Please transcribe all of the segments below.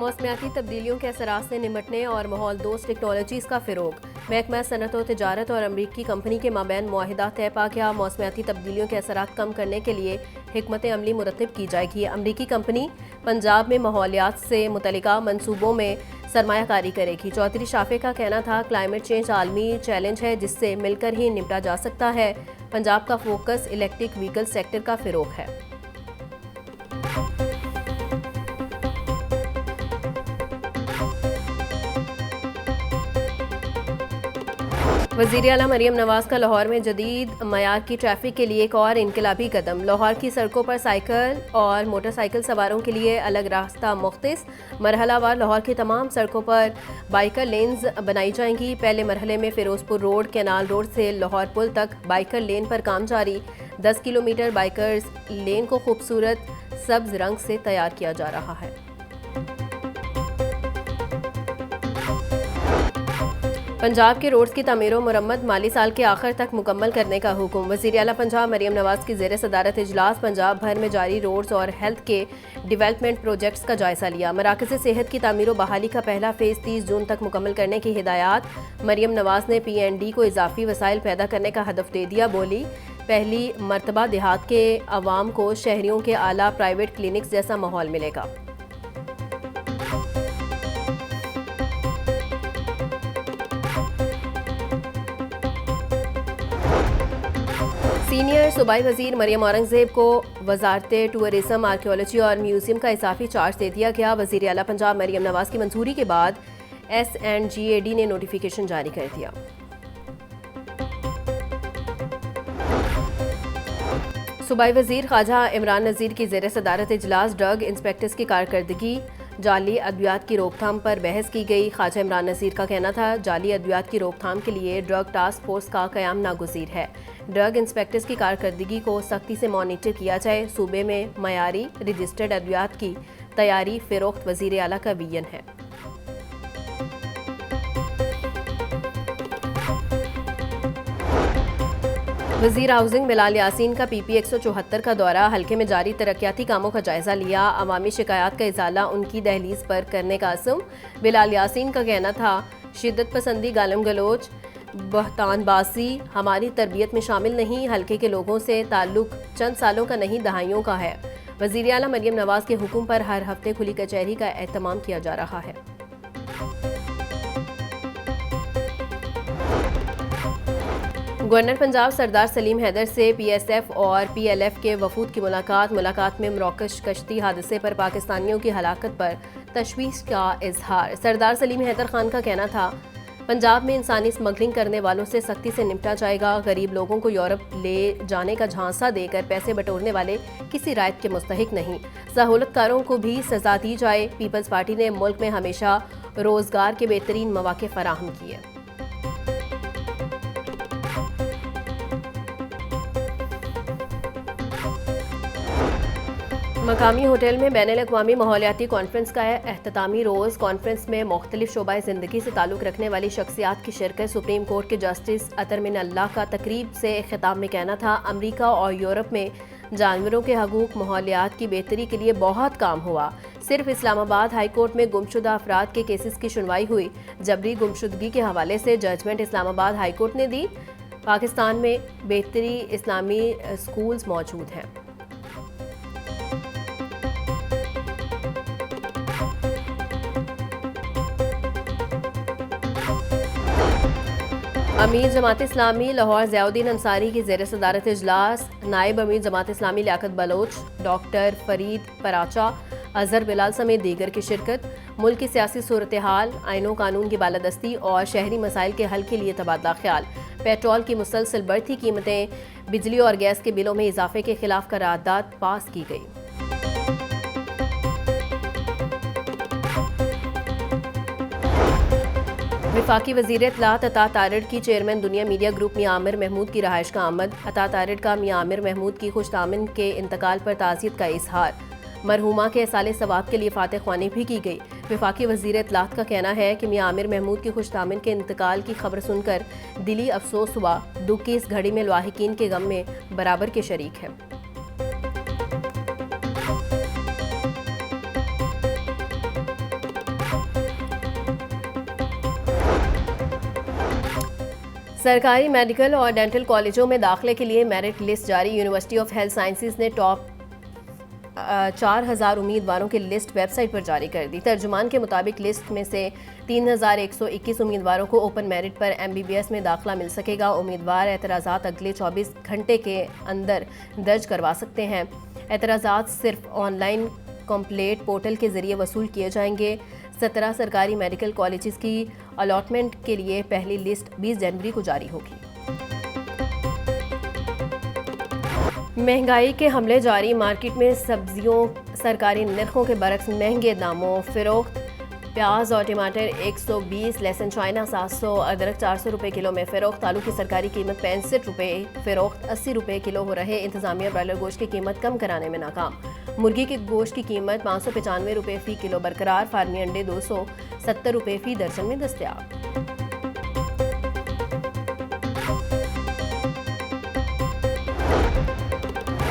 मौसमियाती तब्दीलियों के असरात से निमटने और माहौल दोस्त टेक्नोलॉजीज़ का फ़रोग। महकमा सनत व तिजारत और अमरीकी कंपनी के माबैन मुआहिदा तय पा गया। मौसमियाती तब्दीलियों के असरात कम करने के लिए हिकमत अमली मुरतब की जाएगी। अमरीकी कंपनी पंजाब में माहौलियात से मुतल्लिका मनसूबों में सरमायाकारी करेगी। चौधरी शाफे का कहना था, क्लाइमेट चेंज आलमी चैलेंज है जिससे मिलकर ही निपटा जा सकता है। पंजाब का फोकस इलेक्ट्रिक व्हीकल सेक्टर का फ़रोग है। वज़ीर आला मरियम नवाज का लाहौर में जदीद मयार की ट्रैफिक के लिए एक और इनकलाबी कदम। लाहौर की सड़कों पर साइकिल और मोटरसाइकिल सवारों के लिए अलग रास्ता मुख्तस। मरहलावार लाहौर की तमाम सड़कों पर बाइकर लेन्स बनाई जाएंगी। पहले मरहले में फिरोजपुर रोड, कैनाल रोड से लाहौर पुल तक बाइकर लेन पर काम जारी। 10 किलोमीटर बाइकर्स लेन को खूबसूरत सब्ज रंग से तैयार किया जा रहा है। पंजाब के रोड्स की तामीर व मुरम्मत माली साल के आखिर तक मुकम्मल करने का हुक्म। वज़ीर आला पंजाब मरियम नवाज की ज़ेर सदारत इजलास पंजाब भर में जारी रोड्स और हेल्थ के डेवलपमेंट प्रोजेक्ट्स का जायजा लिया। मराकज़ सेहत की तामीर व बहाली का पहला फ़ेज़ 30 जून तक मुकम्मल करने की हिदायत। मरियम नवाज ने PND को इजाफी वसाइल पैदा करने का हदफ दे दिया। बोली, पहली मरतबा देहात के अवाम को शहरियों के आला प्राइवेट क्लिनिक्स जैसा माहौल मिलेगा। सीनियर सूबाई वज़ीर मरियम औरंगज़ेब को वज़ारत टूरिज़्म, आर्कियोलॉजी और म्यूज़ियम का इजाफी चार्ज दे दिया गया। वज़ीर आला पंजाब मरियम नवाज की मंजूरी के बाद SNGAD ने नोटिफिकेशन जारी कर दिया। सूबाई वज़ीर ख्वाजा इमरान नज़ीर की ज़ेर सदारत इजलास ड्रग इंस्पेक्टर्स की कारकर्दगी, जाली अद्वियात की रोकथाम पर बहस की गई। ख्वाजा इमरान नज़ीर का कहना था, जाली अद्वियात की रोकथाम के लिए ड्रग टास्क फोर्स का क़याम नागुज़ीर है। ड्रग इंस्पेक्टर्स की कारकर्दगी को सख्ती से मॉनिटर किया जाए। सूबे में मयारी रजिस्टर्ड अद्वियात की तैयारी फ़रोख्त वज़ीर आला का विजन है। वज़ीर हाउसिंग बिलाल यासीन का PP 174 का दौरा। हल्के में जारी तरक्याती कामों का जायजा लिया। अवामी शिकायत का इजाला उनकी दहलीज पर करने का अज़्म। बिलाल यासीन का कहना था, शिद्दत पसंदी, गालम गलोच, बहतानबाजी हमारी तरबियत में शामिल नहीं। हल्के के लोगों से ताल्लुक चंद सालों का नहीं, दहाइयों का है। वज़ीर आला मरियम नवाज के हुक्म पर हर हफ्ते खुली कचहरी का एहतमाम किया जा रहा है। गवर्नर पंजाब सरदार सलीम हैदर से PSF और PLF के वफूद की मुलाकात में मरोकश कश्ती हादसे पर पाकिस्तानियों की हलाकत पर तशवीश का इजहार। सरदार सलीम हैदर खान का कहना था, पंजाब में इंसानी स्मगलिंग करने वालों से सख्ती से निपटा जाएगा। गरीब लोगों को यूरोप ले जाने का झांसा देकर पैसे बटोरने वाले किसी रायत के मुस्तहिक नहीं। सहूलतकारों को भी सजा दी जाए। पीपल्स पार्टी ने मुल्क में हमेशा रोजगार के बेहतरीन मौके फराहम किए। मकामी होटल में बैनुल-अक़वामी माहौलियाती कॉन्फ्रेंस का एहततामी रोज़। कॉन्फ्रेंस में मुख्तलिफ शोबाए ज़िंदगी से ताल्लुक़ रखने वाली शख्सियात की शिरकत। सुप्रीम कोर्ट के जस्टिस अतर मिन अल्लाह का तकरीब से खिताब में कहना था, अमरीका और यूरोप में जानवरों के हकूक़ माहौलियात की बेहतरी के लिए बहुत काम हुआ। सिर्फ इस्लामाबाद हाई कोर्ट में गुमशुदा अफराद के केसेस की सुनवाई हुई। जबरी गुमशुदगी के हवाले से जजमेंट इस्लामाबाद हाई कोर्ट ने दी। पाकिस्तान में बेहतरी इस्लामी स्कूल्स मौजूद हैं। अमीर जमात इस्लामी लाहौर ज़ियाउद्दीन अंसारी की ज़ेर सदारत इजलास। नायब अमीर जमात इस्लामी लियाकत बलोच, डॉक्टर फरीद पराचा, अजहर बिलाल समेत दीगर की शिरकत। मुल्क की सियासी सूरत हाल, आइनो कानून की बालादस्ती और शहरी मसाइल के हल के लिए तबादला ख्याल। पेट्रोल की मुसलसल बढ़ती कीमतें, बिजली और गैस के बिलों में इजाफे के खिलाफ करारदाद पास की गई। वफाकी वज़ीर इत्तलात अता तारिड़ की चेयरमैन दुनिया मीडिया ग्रुप मियां आमिर महमूद की रहाइश का आमद। अता तारिड़ का मियां आमिर महमूद की खुशदामन के इंतकाल पर ताज़ियत का इजहार। मरहूमा के साले सवाब के लिए फातह ख्वानी भी की गई। वफाकी वज़ीर इत्तलात का कहना है कि मियां आमिर महमूद की खुशदामन के इंतकाल की खबर सुनकर दिली अफसोस हुआ। दुख की इस घड़ी में लाहिकीन के गम में बराबर के शरीक है। सरकारी मेडिकल और डेंटल कॉलेजों में दाखिले के लिए मेरिट लिस्ट जारी। यूनिवर्सिटी ऑफ हेल्थ साइंसेज ने टॉप 4,000 उम्मीदवारों की लिस्ट वेबसाइट पर जारी कर दी। तर्जुमान के मुताबिक लिस्ट में से 3,121 उम्मीदवारों को ओपन मेरिट पर MBBS में दाखिला मिल सकेगा। उम्मीदवार एतराज़ात अगले 24 घंटे के अंदर दर्ज करवा सकते हैं। एतराज़ात सिर्फ ऑनलाइन कॉम्प्लेट पोर्टल के जरिए वसूल किए जाएंगे। 17 सरकारी मेडिकल कॉलेजेस की अलॉटमेंट के लिए पहली लिस्ट 20 जनवरी को जारी होगी। महंगाई के हमले जारी। मार्केट में सब्जियों सरकारी नरखों के बरक्स महंगे दामों फरोख्त। प्याज और टमाटर 120, लहसुन चाइना 700, अदरक 400 रुपये किलो में फरोख्त। आलू की सरकारी कीमत 65 रुपये फरोख्त, 80 रुपये किलो हो रहे। इंतजामिया ब्रॉयलर गोश्त की कीमत कम कराने में नाकाम। मुर्गी के गोश्त की कीमत 595 रुपये फ़ी किलो बरकरार। फार्मी अंडे 270 रुपये फ़ी दर्जन में दस्तयाब।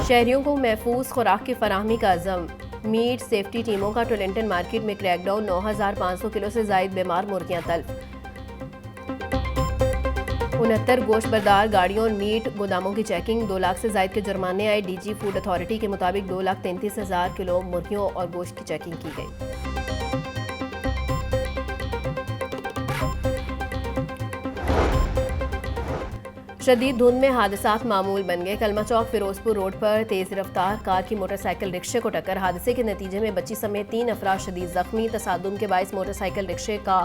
शहरियों को महफूज खुराक की फराहमी का अज़म। मीट सेफ्टी टीमों का टोलेंटन मार्केट में क्रैकडाउन। 9,500 किलो से जायद बीमार मुर्गियां तल्फ। 69 गोश्त बरदार गाड़ियों और मीट गोदामों की चेकिंग। 2 लाख से जायद के जुर्माने आए। DG फूड अथॉरिटी के मुताबिक 2,33,000 किलो मुर्गियों और गोश्त की चेकिंग की गई। शदीद धुंध में हादसात मामूल बन गए। कलमा चौक फिरोजपुर रोड पर तेज रफ्तार कार की मोटरसाइकिल रिक्शे को टक्कर। हादसे के नतीजे में बच्ची समेत 3 अफराद शदीद जख्मी। तसादुम के बाइस मोटरसाइकिल रिक्शे का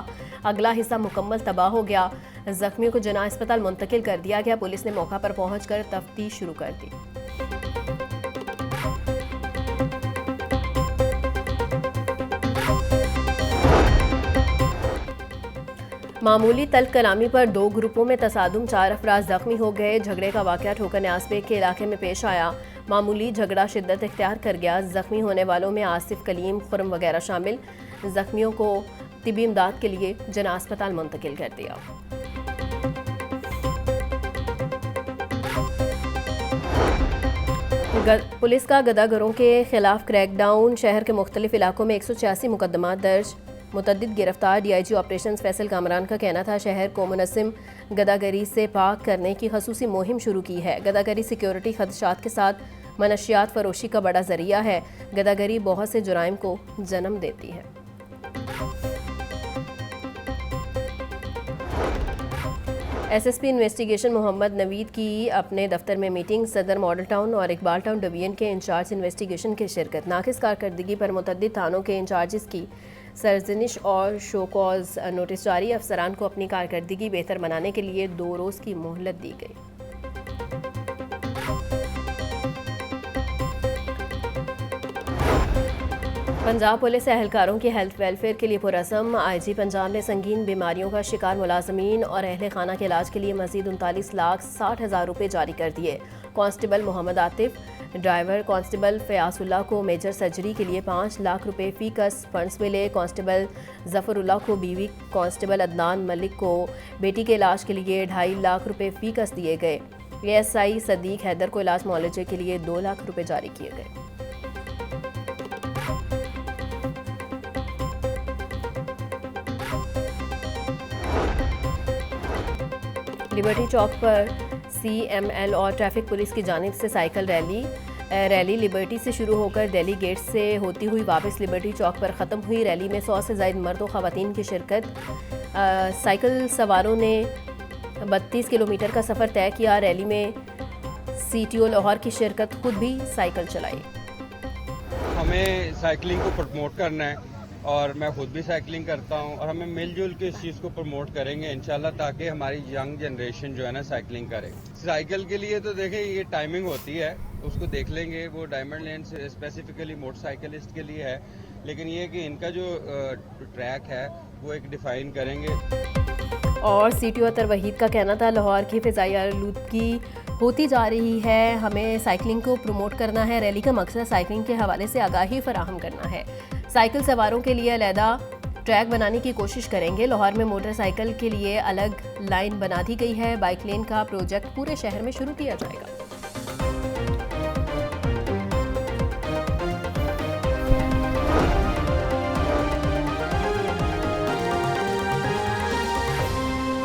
अगला हिस्सा मुकम्मल तबाह हो गया। जख्मियों को जना अस्पताल मुंतकिल कर दिया गया। पुलिस ने मौका पर पहुंचकर तफ्तीश शुरू कर दी। मामूली तल्ख कलामी पर 2 ग्रुपों में तसादुम। 4 अफराद जख्मी हो गए। झगड़े का वाकया ठोकर न्यासबेग के इलाके में पेश आया। मामूली झगड़ा शिद्दत इख्तियार कर गया। जख्मी होने वालों में आसिफ, कलीम, खुरम वगैरह शामिल। जख्मियों को तिबी इमदाद के लिए जना अस्पताल मुंतकिल कर दिया। पुलिस का गदागरों के खिलाफ क्रैकडाउन। शहर के मुख्तलिफ इलाकों में 186 मुकदमा दर्ज। मुतद्दिद गिरफ्तार। DIG ऑपरेशन फैसल कामरान का कहना था शहर को मुनज़्ज़म गदागरी से पाक करने की खसूसी मुहिम शुरू की है। गदागरी सिक्योरिटी खदशात के साथ मनशियात फरोशी का बड़ा जरिया है। गदागरी बहुत से जुराइम को जन्म देती है। SSP इन्वेस्टिगेशन मोहम्मद नवीद की अपने दफ्तर में मीटिंग। सदर मॉडल टाउन और इकबाल टाउन डिवीजन के इंचार्ज इन्वेस्टिगेशन की शिरकत। नाकिस कारकर्दगी पर मुतद्दिद थानों के इंचार्जेस की सरजनिश और शोकॉज नोटिस जारी। अफसरान को अपनी कारकर्दगी बेहतर बनाने के लिए 2 रोज़ की मोहलत दी गई। पंजाब पुलिस एहलकारों की हेल्थ वेलफेयर के लिए पुरअज़म। IG पंजाब ने संगीन बीमारियों का शिकार मुलाजमीन और अहले खाना के इलाज के लिए मजीद 39,60,000 रुपये जारी कर दिए। Constable Mohammad Atif, driver constable Fayazullah को मेजर सर्जरी के लिए 5 लाख रुपए फीकस फंड्स मिले। कांस्टेबल जफरुल्लाह को बीवी कांस्टेबल अदनान मलिक को बेटी के इलाज के लिए 2.5 लाख रुपए फीकस दिए गए। ASI सदीक हैदर को इलाज मुआलजे के लिए 2 लाख रुपए जारी किए गए। लिबर्टी चौक पर CML और ट्रैफिक पुलिस की जानिब से साइकिल रैली लिबर्टी से शुरू होकर दिल्ली गेट से होती हुई वापस लिबर्टी चौक पर ख़त्म हुई। रैली में 100 से ज़ायद मर्द और ख़वातीन की शिरकत। साइकिल सवारों ने 32 किलोमीटर का सफ़र तय किया। रैली में CTO लाहौर की शिरकत, खुद भी साइकिल चलाई। हमें साइकिलिंग को प्रमोट करना है और मैं खुद भी साइकिलिंग करता हूं और हमें मिलजुल के इस चीज़ को प्रमोट करेंगे इंशाल्लाह, ताकि हमारी यंग जनरेशन जो है ना साइकिलिंग करे। साइकिल के लिए तो देखें ये टाइमिंग होती है, उसको देख लेंगे, वो डायमंड लेन से स्पेसिफिकली मोटरसाइकिलिस्ट के लिए है, लेकिन ये कि इनका जो ट्रैक है वो एक डिफाइन करेंगे। और CTO अतर वहीद का कहना था लाहौर की फ़िज़ाई आलूदगी होती जा रही है, हमें साइकिलिंग को प्रमोट करना है। रैली का मकसद साइकिलिंग के हवाले से आगाही फराहम करना है। साइकिल सवारों के लिए अलहदा ट्रैक बनाने की कोशिश करेंगे। लाहौर में मोटरसाइकिल के लिए अलग लाइन बना दी गई है। बाइक लेन का प्रोजेक्ट पूरे शहर में शुरू किया जाएगा।